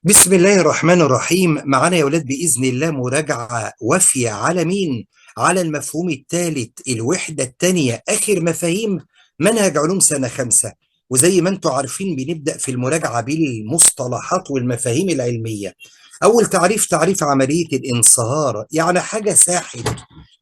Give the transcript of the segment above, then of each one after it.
بسم الله الرحمن الرحيم. معانا يا ولاد بإذن الله مراجعة وافية على مين؟ على المفهوم الثالث، الوحدة الثانية، آخر مفاهيم منهج علوم سنة خمسة. وزي ما انتم عارفين بنبدأ في المراجعة بالمصطلحات والمفاهيم العلمية. أول تعريف عملية الانصهار، يعني حاجة ساحت،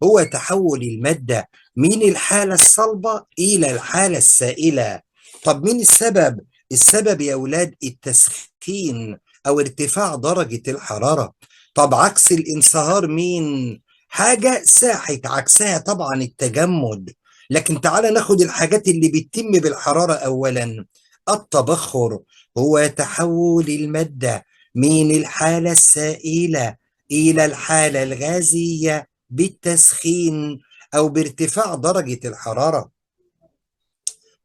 هو تحول المادة من الحالة الصلبة إلى الحالة السائلة. طب مين السبب؟ السبب يا ولاد التسخين او ارتفاع درجة الحرارة. طب عكس الانصهار مين؟ حاجة ساحت، عكسها طبعا التجمد. لكن تعالى ناخد الحاجات اللي بتتم بالحرارة اولا. التبخر هو تحول المادة من الحالة السائلة إلى الحالة الغازية بالتسخين أو بارتفاع درجة الحرارة.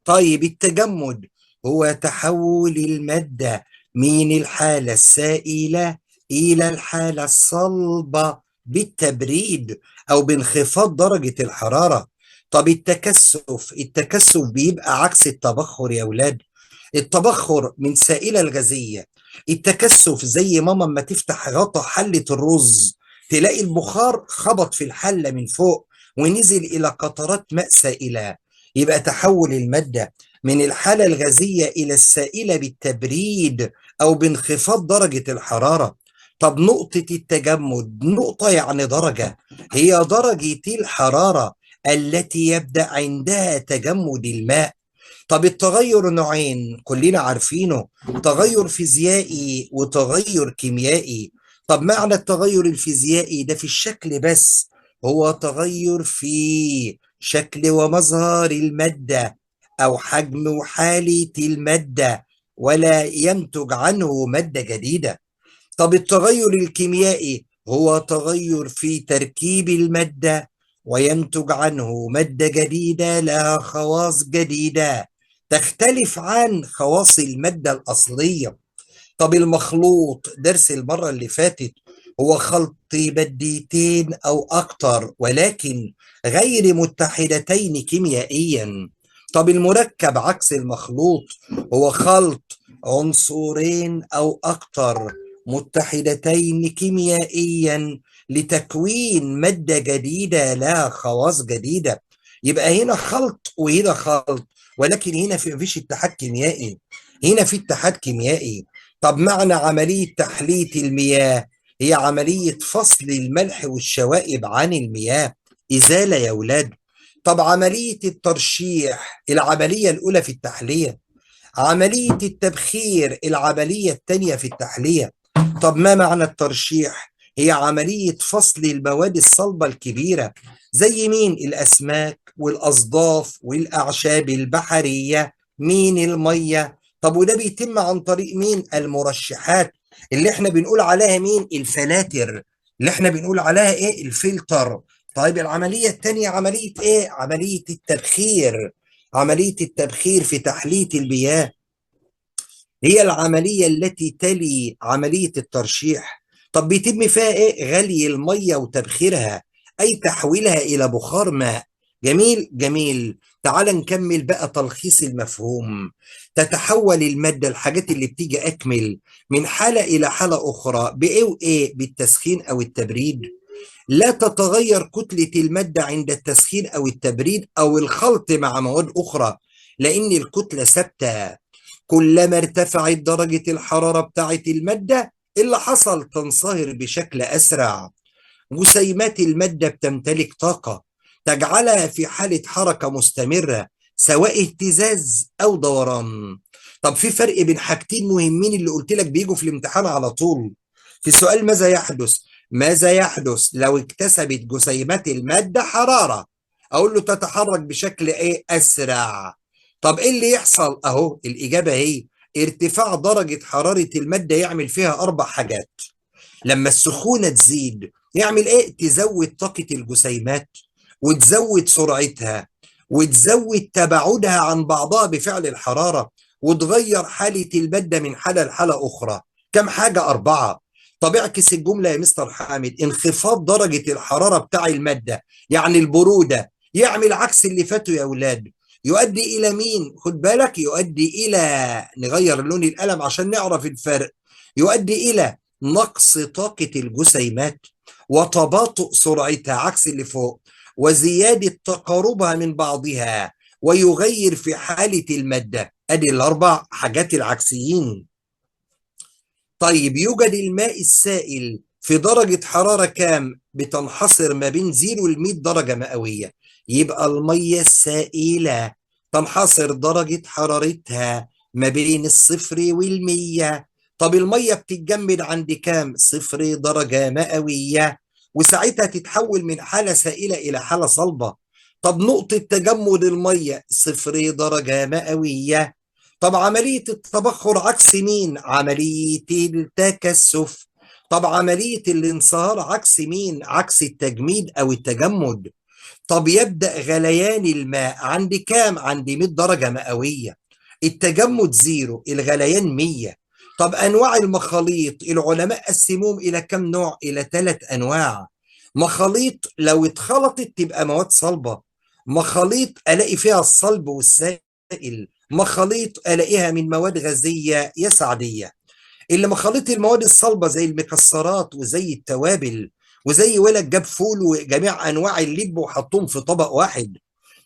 طيب التجمد هو تحول المادة من الحالة السائلة إلى الحالة الصلبة بالتبريد أو بانخفاض درجة الحرارة. طب التكثف بيبقى عكس التبخر يا ولاد. التبخر من سائلة الغازية. التكثف زي ماما اما تفتح غطا حلة الرز، تلاقي البخار خبط في الحلة من فوق ونزل إلى قطرات ماء سائلة. يبقى تحول المادة من الحالة الغازية إلى السائلة بالتبريد أو بانخفاض درجة الحرارة. طب نقطة التجمد، نقطة يعني درجة، هي درجة الحرارة التي يبدأ عندها تجمد الماء. طب التغير نوعين كلنا عارفينه، تغير فيزيائي وتغير كيميائي. طب معنى التغير الفيزيائي ده في الشكل بس، هو تغير في شكل ومظهر المادة أو حجم وحالة المادة، ولا ينتج عنه مادة جديدة. طب التغير الكيميائي هو تغير في تركيب المادة وينتج عنه مادة جديدة لها خواص جديدة تختلف عن خواص المادة الأصلية. طب المخلوط، درس المرة اللي فاتت، هو خلط مادتين أو أكتر ولكن غير متحدتين كيميائيا. طب المركب عكس المخلوط، هو خلط عنصرين أو أكتر متحدتين كيميائيا لتكوين مادة جديدة لها خواص جديدة. يبقى هنا خلط وهنا خلط، ولكن هنا في مفيش اتحاد كيميائي، هنا في اتحاد كيميائي. طب معنى عملية تحلية المياه، هي عملية فصل الملح والشوائب عن المياه، إزالة يا ولاد. طب عملية الترشيح، العملية الأولى في التحلية. عملية التبخير، العملية الثانية في التحلية. طب ما معنى الترشيح؟ هي عملية فصل المواد الصلبة الكبيرة، زي مين؟ الأسماك والأصداف والأعشاب البحرية، مين؟ المية. طب وده بيتم عن طريق مين؟ المرشحات، اللي احنا بنقول عليها مين؟ الفلاتر، اللي احنا بنقول عليها ايه؟ الفلتر. طيب العملية الثانية عملية ايه؟ عملية التبخير. عملية التبخير في تحلية المياه هي العملية التي تلي عملية الترشيح. طب بيتم فيها ايه؟ غلي المية وتبخيرها، اي تحويلها الى بخار ماء. جميل جميل. تعال نكمل بقى تلخيص المفهوم. تتحول المادة، الحاجات اللي بتيجي اكمل، من حالة الى حالة اخرى بايه وايه؟ بالتسخين او التبريد. لا تتغير كتلة المادة عند التسخين او التبريد او الخلط مع مواد اخرى، لان الكتلة ثابتة. كلما ارتفعت درجة الحرارة بتاعت المادة، اللي حصل تنصهر بشكل أسرع. جسيمات المادة بتمتلك طاقة تجعلها في حالة حركة مستمرة، سواء اهتزاز أو دوران. طب في فرق بين حاجتين مهمين اللي قلت لك بيجوا في الامتحان على طول. في سؤال ماذا يحدث؟ ماذا يحدث لو اكتسبت جسيمات المادة حرارة؟ أقول له تتحرك بشكل إيه؟ أسرع. طب إيه اللي يحصل؟ أهو الإجابة هي ارتفاع درجة حرارة المادة، يعمل فيها أربع حاجات. لما السخونة تزيد يعمل ايه؟ تزود طاقة الجسيمات، وتزود سرعتها، وتزود تباعدها عن بعضها بفعل الحرارة، وتغير حالة المادة من حالة لحالة أخرى. كم حاجة؟ أربعة. طب اعكس الجملة يا مستر حامد. انخفاض درجة الحرارة بتاع المادة يعني البرودة، يعمل عكس اللي فاتوا يا أولاد. يؤدي إلى مين؟ خد بالك، يؤدي إلى، نغير لون القلم عشان نعرف الفرق. يؤدي إلى نقص طاقة الجسيمات وتباطؤ سرعتها عكس اللي فوق، وزيادة تقاربها من بعضها، ويغير في حالة المادة. أدي الأربع حاجات العكسيين. طيب يوجد الماء السائل في درجة حرارة كام؟ بتنحصر ما بين 0 ل 100 درجة مئوية. يبقى المية السائلة تنحصر درجة حرارتها ما بين الصفر والمية. طب المية بتتجمد عند كام؟ 0 درجة مئوية، وساعتها تتحول من حالة سائلة إلى حالة صلبة. طب نقطة تجمد المية 0 درجة مئوية. طب عملية التبخر عكس مين؟ عملية التكثف. طب عملية الانصهار عكس مين؟ عكس التجميد أو التجمد. طب يبدأ غليان الماء عند كام؟ عند 100 درجة مئوية. التجمد 0، الغليان 100. طب أنواع المخاليط العلماء قسموهم إلى كم نوع؟ إلى 3 أنواع. مخاليط لو اتخلطت تبقى مواد صلبة، مخاليط ألاقي فيها الصلب والسائل، مخاليط ألاقيها من مواد غازية يا سعدية. اللي مخاليط المواد الصلبة زي المكسرات وزي التوابل، وزي ولد جاب فول وجميع أنواع اللب وحطهم في طبق واحد.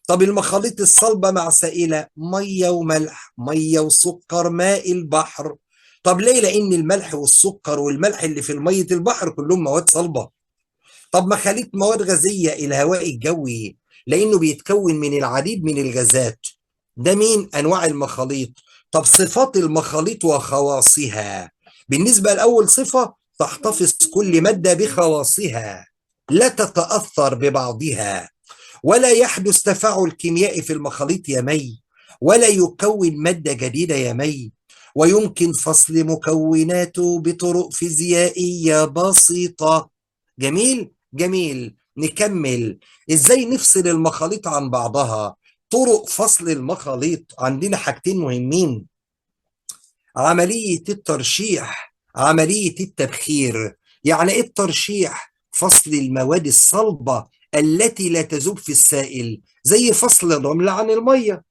طب المخاليط الصلبة مع سائلة، مية وملح، مية وسكر، ماء البحر. طب ليه؟ لأن الملح والسكر والملح اللي في المية البحر كلهم مواد صلبة. طب مخاليط مواد غازية، الهواء الجوي، لأنه بيتكون من العديد من الغازات. ده مين؟ أنواع المخاليط. طب صفات المخاليط وخواصها. بالنسبة لأول صفة، تحتفظ كل مادة بخواصها، لا تتأثر ببعضها، ولا يحدث تفاعل كيميائي في المخاليط يا مي، ولا يكون مادة جديدة يا مي، ويمكن فصل مكوناته بطرق فيزيائية بسيطة. جميل جميل. نكمل. ازاي نفصل المخاليط عن بعضها؟ طرق فصل المخاليط عندنا حاجتين مهمين: عملية الترشيح، عملية التبخير. يعني ايه الترشيح؟ فصل المواد الصلبة التي لا تذوب في السائل، زي فصل الرمل عن المية.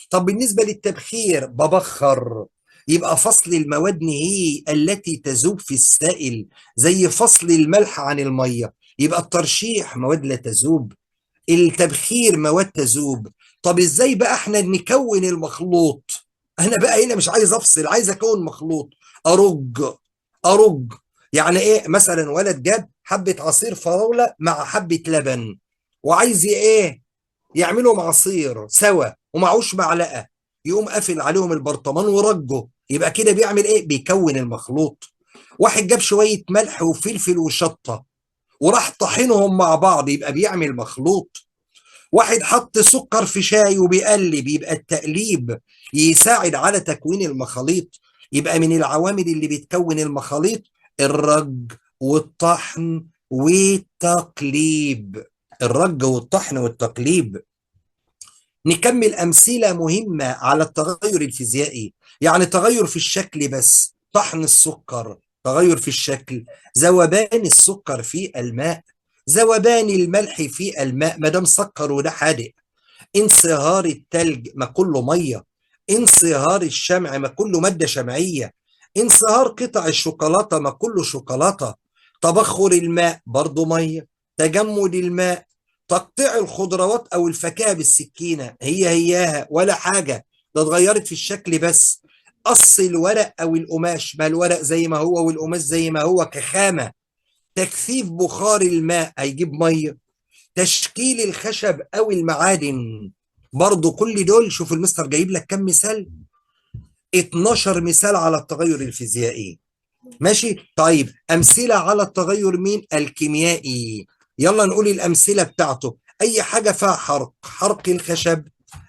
طب بالنسبة للتبخير ببخر، يبقى فصل المواد نهائي التي تذوب في السائل، زي فصل الملح عن المية. يبقى الترشيح مواد لا تذوب، التبخير مواد تذوب. طب ازاي بقى احنا نكون المخلوط؟ انا بقى هنا مش عايز افصل، عايز اكون مخلوط. ارج. يعني ايه؟ مثلا ولد جاب حبة عصير فراولة مع حبة لبن، وعايز ايه؟ يعملوا عصير سوا ومعوش معلقة، يقوم قافل عليهم البرطمان ورجه. يبقى كده بيعمل ايه؟ بيكون المخلوط. واحد جاب شوية ملح وفلفل وشطة وراح طحنهم مع بعض، يبقى بيعمل مخلوط. واحد حط سكر في شاي وبيقلب، يبقى التقليب يساعد على تكوين المخاليط. يبقى من العوامل اللي بتكون المخاليط الرج والطحن والتقليب. الرج والطحن والتقليب. نكمل أمثلة مهمة على التغير الفيزيائي. يعني تغير في الشكل بس، طحن السكر تغير في الشكل، ذوبان السكر في الماء، ذوبان الملح في الماء ما دام سكر وده حادق، انصهار التلج ما كله ميه، انصهار الشمع ما كله مادة شمعية، انصهار قطع الشوكولاتة ما كله شوكولاتة، تبخر الماء برضه ميه، تجمد الماء، تقطيع الخضروات او الفاكهة بالسكينة هياها ولا حاجة، ده اتغيرت في الشكل بس. قص الورق او القماش، ما الورق زي ما هو والقماش زي ما هو كخامة. تكثيف بخار الماء هيجيب ميه. تشكيل الخشب او المعادن، برضو كل دول. شوف المستر جايب لك كم مثال، 12 مثال على التغير الفيزيائي. ماشي. طيب امثله على التغير مين؟ الكيميائي. يلا نقول الامثله بتاعته. اي حاجه فيها حرق، حرق الخشب،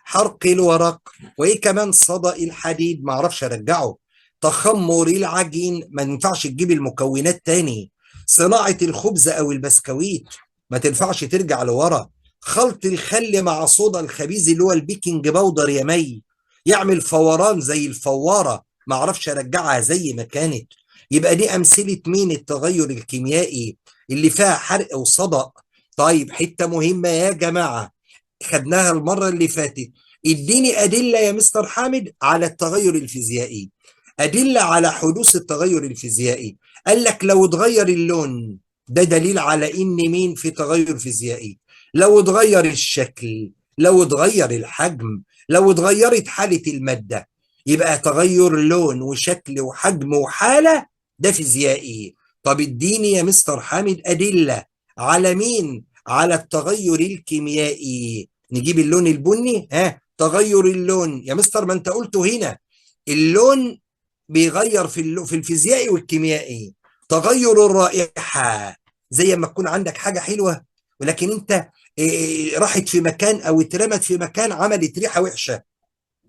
حرق الورق، وايه كمان؟ صدأ الحديد ما اعرفش ارجعه، تخمر العجين ما ينفعش تجيب المكونات تاني، صناعه الخبز او البسكويت ما تنفعش ترجع لورا، خلط الخل مع صودا الخبيز اللي هو البيكنج باودر يا مي يعمل فوران زي الفواره ما اعرفش ارجعها زي ما كانت. يبقى دي أمثلة مين؟ التغير الكيميائي اللي فيها حرق وصدأ. طيب حتة مهمة يا جماعة خدناها المرة اللي فاتت، اديني أدلة يا مستر حامد على التغير الفيزيائي. أدلة على حدوث التغير الفيزيائي. قال لك لو اتغير اللون ده دليل على إن مين في تغير فيزيائي. لو اتغير الشكل، لو اتغير الحجم، لو اتغيرت حالة المادة، يبقى تغير لون وشكل وحجم وحالة ده فيزيائي. طب اديني يا مستر حامد أدلة على مين؟ على التغير الكيميائي. نجيب اللون البني، تغير اللون يا مستر، ما انت قلته هنا اللون بيغير في الفيزيائي والكيميائي. تغير الرائحة، زي ما تكون عندك حاجة حلوة ولكن انت راحت في مكان او اترمت في مكان عملت ريحة وحشة،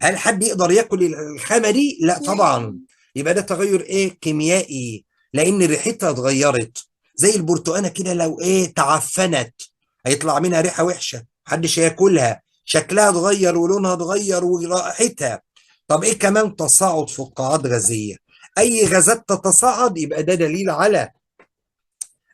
هل حد يقدر ياكل الخامة دي؟ لا طبعا. يبقى ده تغير كيميائي، لان ريحتها اتغيرت. زي البرتقانة كده لو تعفنت هيطلع منها ريحة وحشة، محدش هياكلها، شكلها اتغير ولونها اتغير ورائحتها. طب كمان تصاعد فقاعات غازية، اي غازات تتصاعد يبقى ده دليل على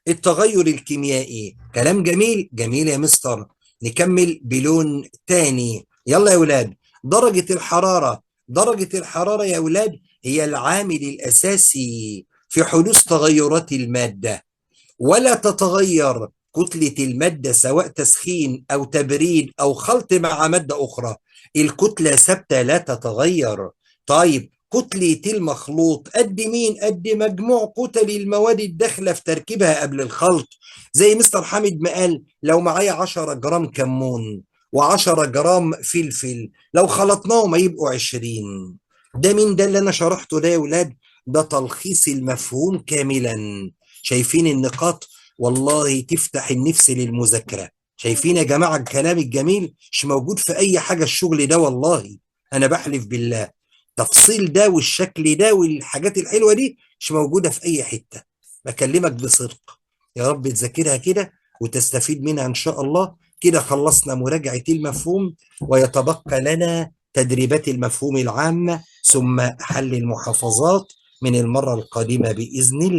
التغير الكيميائي. كلام جميل جميل يا مستر. نكمل بلون تاني، يلا يا ولاد. درجة الحرارة، درجة الحرارة يا ولاد هي العامل الأساسي في حدوث تغيرات المادة. ولا تتغير كتلة المادة سواء تسخين أو تبريد أو خلط مع مادة أخرى، الكتلة ثابتة لا تتغير. طيب كتلة المخلوط قد مين؟ قد مجموع كتل المواد الداخلة في تركيبها قبل الخلط. زي مستر حامد ما قال لو معايا 10 جرام كمون و10 جرام فلفل لو خلطناهم هيبقوا 20. ده مين ده اللي أنا شرحته ده يا ولاد؟ ده تلخيص المفهوم كاملا. شايفين النقاط؟ والله تفتح النفس للمذاكرة. شايفين يا جماعة الكلام الجميل؟ مش موجود في أي حاجة الشغل ده والله، أنا بحلف بالله. تفصيل ده والشكل ده والحاجات الحلوة دي مش موجودة في أي حتة، بكلمك بصدق. يا رب تذاكرها كده وتستفيد منها إن شاء الله. كده خلصنا مراجعة المفهوم، ويتبقى لنا تدريبات المفهوم العامة ثم حل المحافظات من المرة القادمة بإذن الله.